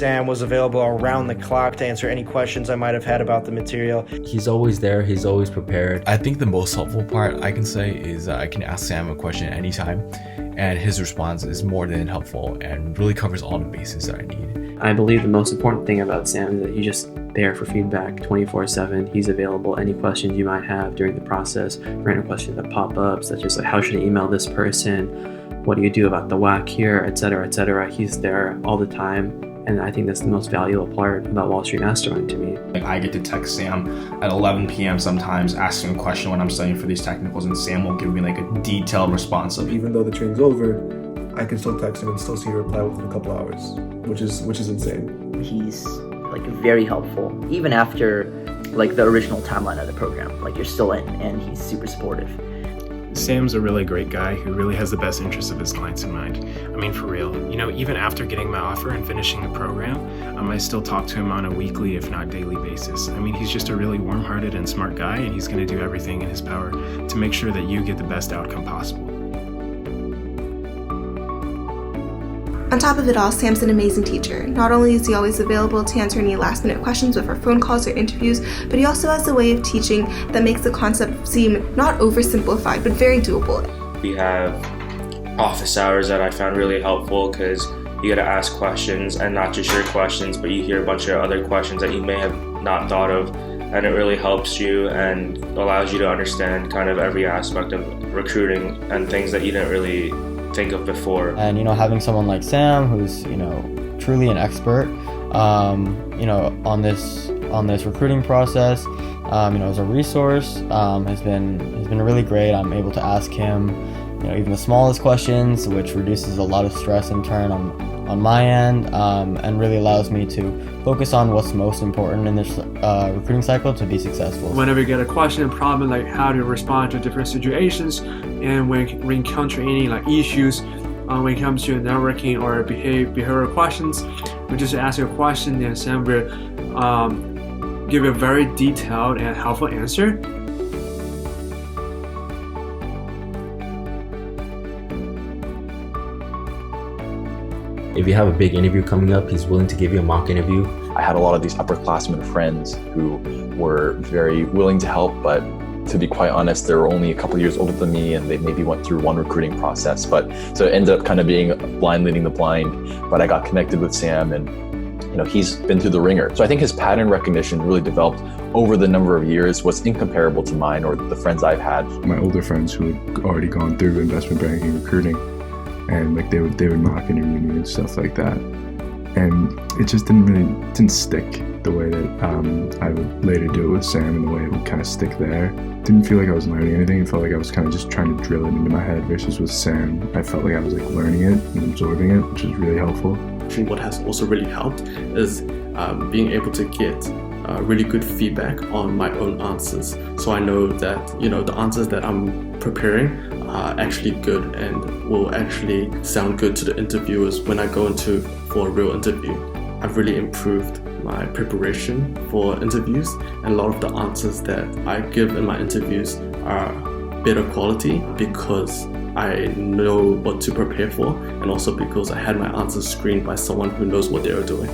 Sam was available around the clock to answer any questions I might have had about the material. He's always there, he's always prepared. I think the most helpful part I can say is I can ask Sam a question at any time, and his response is more than helpful and really covers all the bases that I need. I believe the most important thing about Sam is that he's just there for feedback 24/7. He's available any questions you might have during the process, random questions that pop up, such as like, how should I email this person? What do you do about the whack here, etc., etc. He's there all the time, and I think that's the most valuable part about Wall Street Mastermind to me. Like, I get to text Sam at 11 p.m. sometimes, asking a question when I'm studying for these technicals, and Sam will give me like a detailed response of it. Even though the training's over, I can still text him and still see a reply within a couple hours, which is insane. He's like very helpful, even after like the original timeline of the program. Like, you're still in, and he's super supportive. Sam's a really great guy who really has the best interests of his clients in mind. I mean, for real, even after getting my offer and finishing the program, I still talk to him on a weekly, if not daily basis. I mean, he's just a really warm-hearted and smart guy, and he's going to do everything in his power to make sure that you get the best outcome possible. On top of it all, Sam's an amazing teacher. Not only is he always available to answer any last-minute questions with our phone calls or interviews, but he also has a way of teaching that makes the concept seem not oversimplified, but very doable. We have office hours that I found really helpful because you get to ask questions, and not just your questions, but you hear a bunch of other questions that you may have not thought of, and it really helps you and allows you to understand kind of every aspect of recruiting and things that you didn't really think of before. And having someone like Sam, who's truly an expert, on this recruiting process, as a resource, has been really great. I'm able to ask him, even the smallest questions, which reduces a lot of stress in turn on my end, and really allows me to focus on what's most important in this recruiting cycle to be successful. Whenever you get a question, a problem, like how to respond to different situations, and when we encounter any issues when it comes to networking or behavioral questions, we just ask you a question, and Sam will give you a very detailed and helpful answer. If you have a big interview coming up, he's willing to give you a mock interview. I had a lot of these upperclassmen friends who were very willing to help, but to be quite honest, they were only a couple years older than me, and they maybe went through one recruiting process. So it ended up kind of being blind leading the blind. But I got connected with Sam, and he's been through the ringer. So I think his pattern recognition really developed over the number of years was incomparable to mine or the friends I've had. My older friends who had already gone through investment banking recruiting, and they would mock interview me and stuff like that, and it just didn't stick the way that I would later do it with Sam, and the way it would kind of stick there. Didn't feel like I was learning anything. It felt like I was kind of just trying to drill it into my head, versus with Sam I felt like I was learning it and absorbing it, which was really helpful. I think what has also really helped is being able to get really good feedback on my own answers, so I know that the answers that I'm preparing are actually good and will actually sound good to the interviewers when I go for a real interview. I've really improved my preparation for interviews, and a lot of the answers that I give in my interviews are better quality because I know what to prepare for, and also because I had my answers screened by someone who knows what they are doing.